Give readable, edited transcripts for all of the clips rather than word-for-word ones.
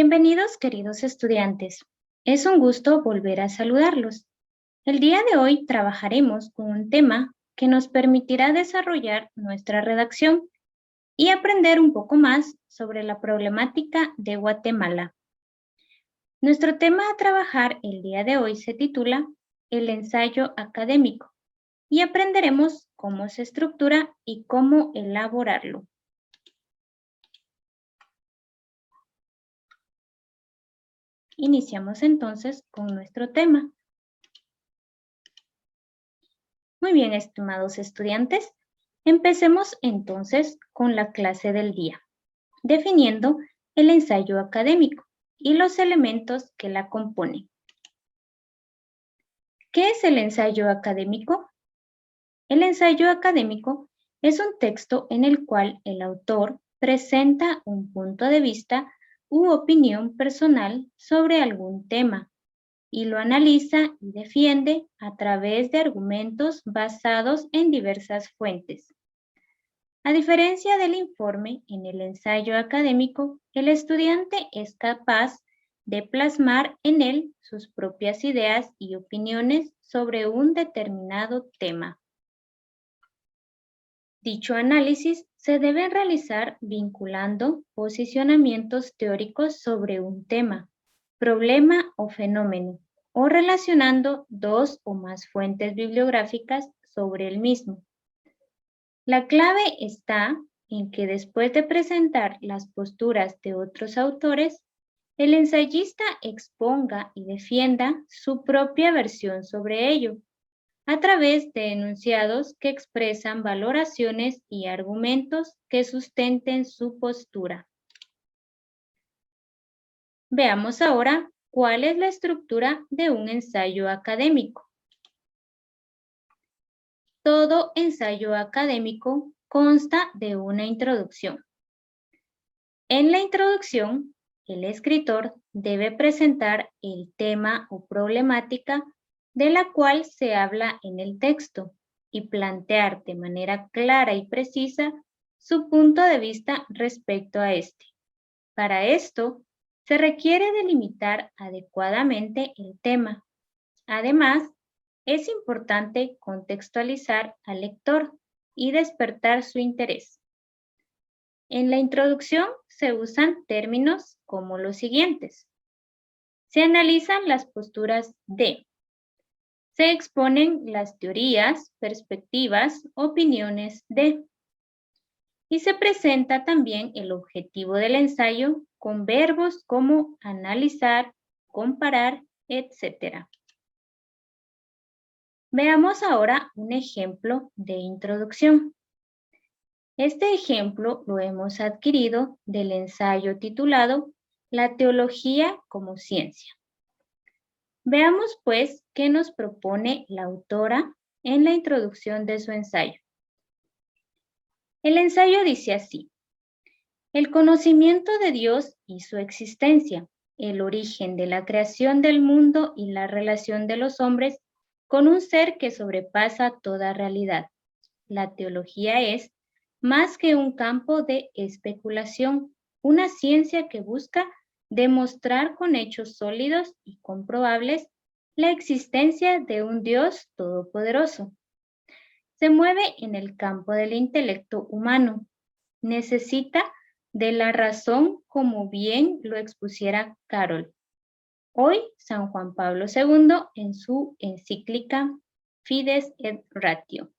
Bienvenidos, queridos estudiantes. Es un gusto volver a saludarlos. El día de hoy trabajaremos con un tema que nos permitirá desarrollar nuestra redacción y aprender un poco más sobre la problemática de Guatemala. Nuestro tema a trabajar el día de hoy se titula El ensayo académico y aprenderemos cómo se estructura y cómo elaborarlo. Iniciamos entonces con nuestro tema. Muy bien, estimados estudiantes, empecemos entonces con la clase del día, definiendo el ensayo académico y los elementos que la componen. ¿Qué es el ensayo académico? El ensayo académico es un texto en el cual el autor presenta un punto de vista u opinión personal sobre algún tema y lo analiza y defiende a través de argumentos basados en diversas fuentes. A diferencia del informe, en el ensayo académico, el estudiante es capaz de plasmar en él sus propias ideas y opiniones sobre un determinado tema. Dicho análisis se debe realizar vinculando posicionamientos teóricos sobre un tema, problema o fenómeno, o relacionando dos o más fuentes bibliográficas sobre el mismo. La clave está en que después de presentar las posturas de otros autores, el ensayista exponga y defienda su propia versión sobre ello, a través de enunciados que expresan valoraciones y argumentos que sustenten su postura. Veamos ahora cuál es la estructura de un ensayo académico. Todo ensayo académico consta de una introducción. En la introducción, el escritor debe presentar el tema o problemática de la cual se habla en el texto y plantear de manera clara y precisa su punto de vista respecto a este. Para esto, se requiere delimitar adecuadamente el tema. Además, es importante contextualizar al lector y despertar su interés. En la introducción se usan términos como los siguientes. Se analizan las posturas de. Se exponen las teorías, perspectivas, opiniones de. Y se presenta también el objetivo del ensayo con verbos como analizar, comparar, etc. Veamos ahora un ejemplo de introducción. Este ejemplo lo hemos adquirido del ensayo titulado La teología como ciencia. Veamos pues qué nos propone la autora en la introducción de su ensayo. El ensayo dice así: el conocimiento de Dios y su existencia, el origen de la creación del mundo y la relación de los hombres con un ser que sobrepasa toda realidad. La teología es más que un campo de especulación, una ciencia que busca demostrar con hechos sólidos y comprobables la existencia de un Dios todopoderoso. Se mueve en el campo del intelecto humano. Necesita de la razón, como bien lo expusiera Carol. Hoy, San Juan Pablo II en su encíclica Fides et Ratio,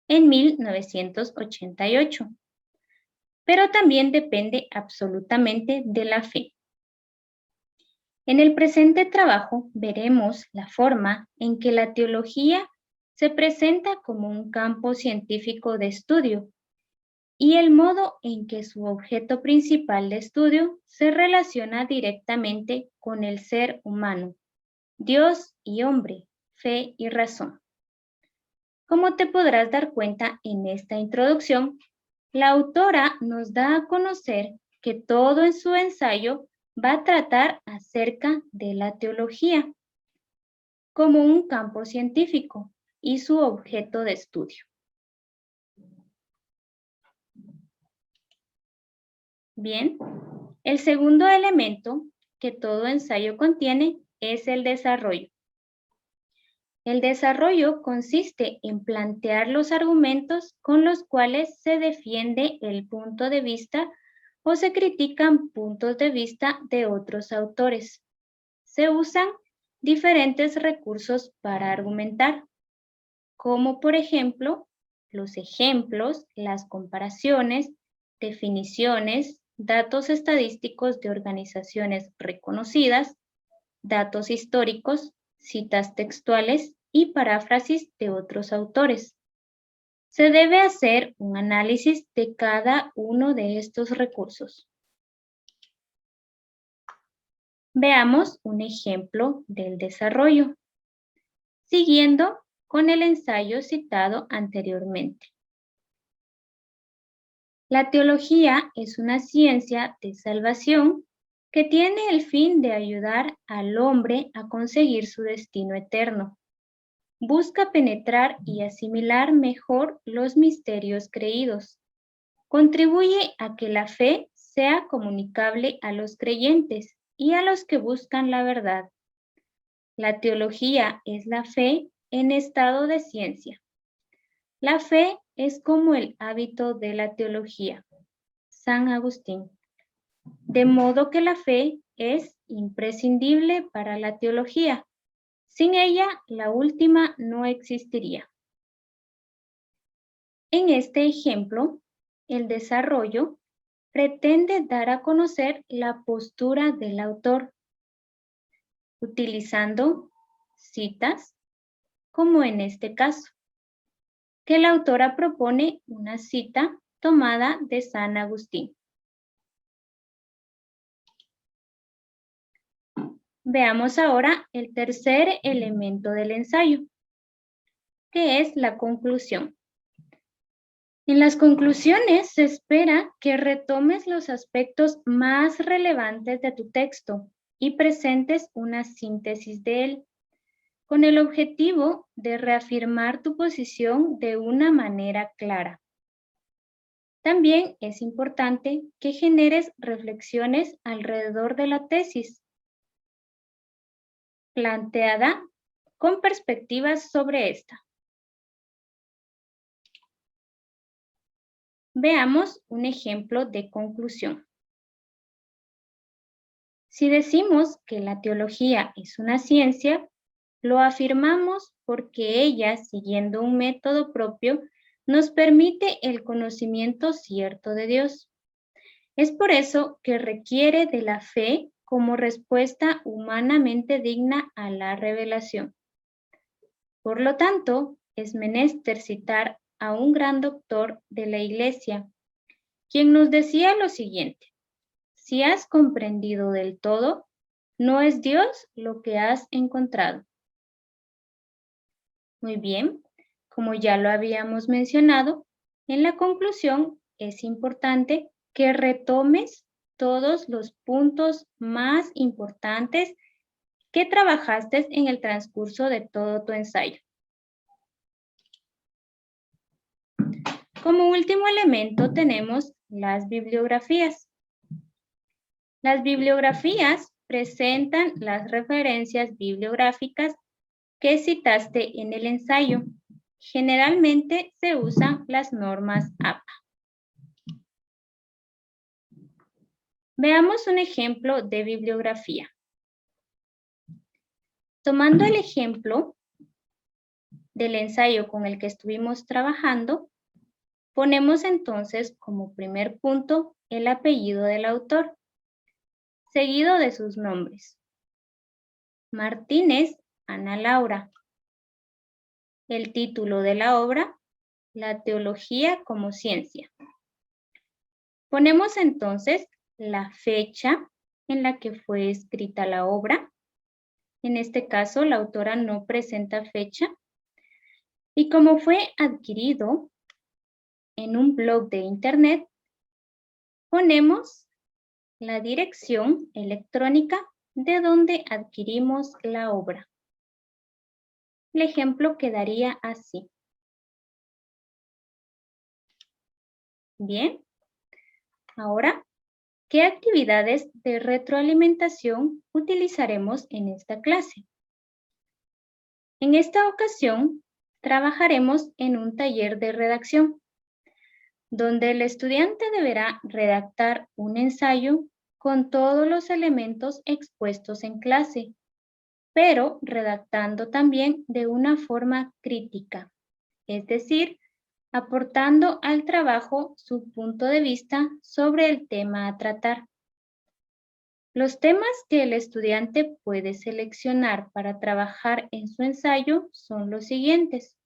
en 1988. Pero también depende absolutamente de la fe. En el presente trabajo veremos la forma en que la teología se presenta como un campo científico de estudio y el modo en que su objeto principal de estudio se relaciona directamente con el ser humano, Dios y hombre, fe y razón. Como te podrás dar cuenta en esta introducción, la autora nos da a conocer que todo en su ensayo va a tratar acerca de la teología como un campo científico y su objeto de estudio. Bien, El segundo elemento que todo ensayo contiene es el desarrollo. El desarrollo consiste en plantear los argumentos con los cuales se defiende el punto de vista o se critican puntos de vista de otros autores. Se usan diferentes recursos para argumentar, como por ejemplo, los ejemplos, las comparaciones, definiciones, datos estadísticos de organizaciones reconocidas, datos históricos, citas textuales y paráfrasis de otros autores. Se debe hacer un análisis de cada uno de estos recursos. Veamos un ejemplo del desarrollo, siguiendo con el ensayo citado anteriormente. La teología es una ciencia de salvación que tiene el fin de ayudar al hombre a conseguir su destino eterno. Busca penetrar y asimilar mejor los misterios creídos. Contribuye a que la fe sea comunicable a los creyentes y a los que buscan la verdad. La teología es la fe en estado de ciencia. La fe es como el hábito de la teología. San Agustín. De modo que la fe es imprescindible para la teología. Sin ella, la última no existiría. En este ejemplo, el desarrollo pretende dar a conocer la postura del autor, utilizando citas, como en este caso, que la autora propone una cita tomada de San Agustín. Veamos ahora el tercer elemento del ensayo, que es la conclusión. En las conclusiones se espera que retomes los aspectos más relevantes de tu texto y presentes una síntesis de él, con el objetivo de reafirmar tu posición de una manera clara. También es importante que generes reflexiones alrededor de la tesis, planteada con perspectivas sobre esta. Veamos un ejemplo de conclusión. Si decimos que la teología es una ciencia, lo afirmamos porque ella, siguiendo un método propio, nos permite el conocimiento cierto de Dios. Es por eso que requiere de la fe como respuesta humanamente digna a la revelación. Por lo tanto, es menester citar a un gran doctor de la Iglesia, quien nos decía lo siguiente: si has comprendido del todo, no es Dios lo que has encontrado. Muy bien, como ya lo habíamos mencionado, en la conclusión es importante que retomes todos los puntos más importantes que trabajaste en el transcurso de todo tu ensayo. Como último elemento tenemos las bibliografías. Las bibliografías presentan las referencias bibliográficas que citaste en el ensayo. Generalmente se usan las normas APA. Veamos un ejemplo de bibliografía. Tomando el ejemplo del ensayo con el que estuvimos trabajando, ponemos entonces como primer punto el apellido del autor, seguido de sus nombres. Martínez Ana Laura. El título de la obra, La teología como ciencia. Ponemos entonces la fecha en la que fue escrita la obra. En este caso, la autora no presenta fecha. Y como fue adquirido en un blog de internet, ponemos la dirección electrónica de donde adquirimos la obra. El ejemplo quedaría así. Bien, ahora ¿Qué actividades de retroalimentación utilizaremos en esta clase? En esta ocasión, trabajaremos en un taller de redacción, donde el estudiante deberá redactar un ensayo con todos los elementos expuestos en clase, pero redactando también de una forma crítica, es decir, aportando al trabajo su punto de vista sobre el tema a tratar. Los temas que el estudiante puede seleccionar para trabajar en su ensayo son los siguientes: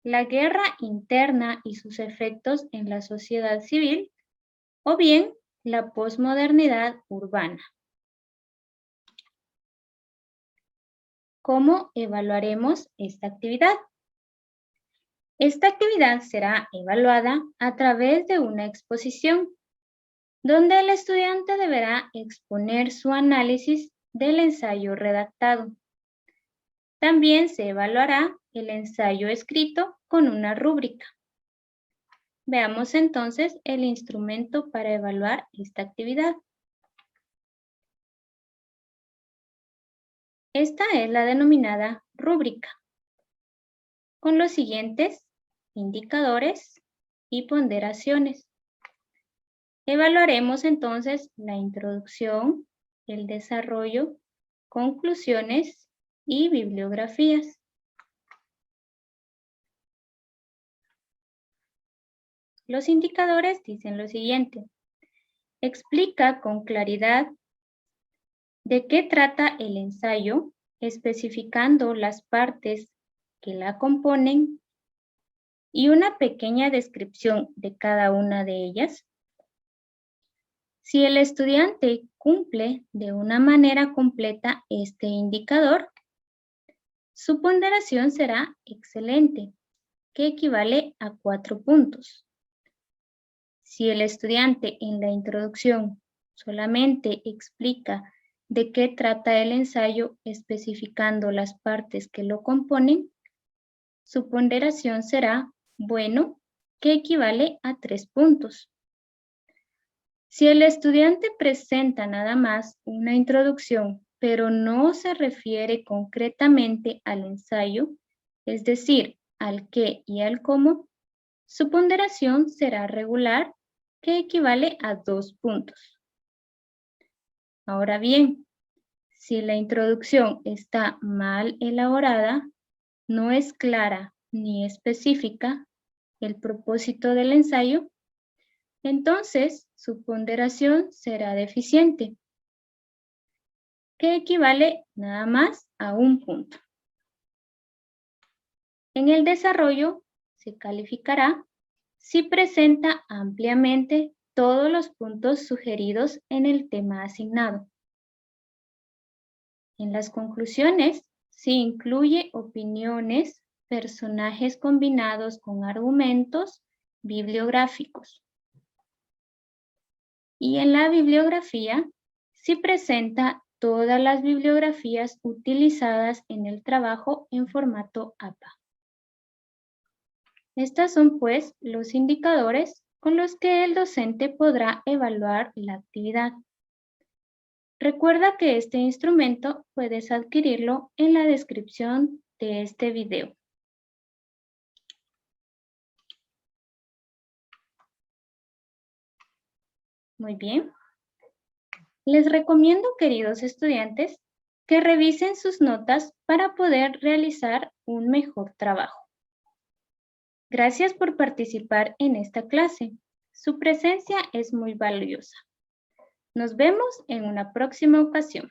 la guerra interna y sus efectos en la sociedad civil, o bien la posmodernidad urbana. ¿Cómo evaluaremos esta actividad? Esta actividad será evaluada a través de una exposición, donde el estudiante deberá exponer su análisis del ensayo redactado. También se evaluará el ensayo escrito con una rúbrica. Veamos entonces el instrumento para evaluar esta actividad. Esta es la denominada rúbrica, con los siguientes indicadores y ponderaciones. Evaluaremos entonces la introducción, el desarrollo, conclusiones y bibliografías. Los indicadores dicen lo siguiente: explica con claridad de qué trata el ensayo, especificando las partes que la componen y una pequeña descripción de cada una de ellas. Si el estudiante cumple de una manera completa este indicador, su ponderación será excelente, que equivale a 4 puntos. Si el estudiante en la introducción solamente explica de qué trata el ensayo especificando las partes que lo componen, su ponderación será bueno, que equivale a 3 puntos. Si el estudiante presenta nada más una introducción, pero no se refiere concretamente al ensayo, es decir, al qué y al cómo, su ponderación será regular, que equivale a 2 puntos. Ahora bien, si la introducción está mal elaborada, no es clara ni específica el propósito del ensayo, entonces su ponderación será deficiente, que equivale nada más a 1 punto. En el desarrollo se calificará si presenta ampliamente todos los puntos sugeridos en el tema asignado. En las conclusiones, se incluye opiniones, personajes combinados con argumentos bibliográficos. Y en la bibliografía, se presenta todas las bibliografías utilizadas en el trabajo en formato APA. Estos son pues los indicadores con los que el docente podrá evaluar la actividad. Recuerda que este instrumento puedes adquirirlo en la descripción de este video. Muy bien. Les recomiendo, queridos estudiantes, que revisen sus notas para poder realizar un mejor trabajo. Gracias por participar en esta clase. Su presencia es muy valiosa. Nos vemos en una próxima ocasión.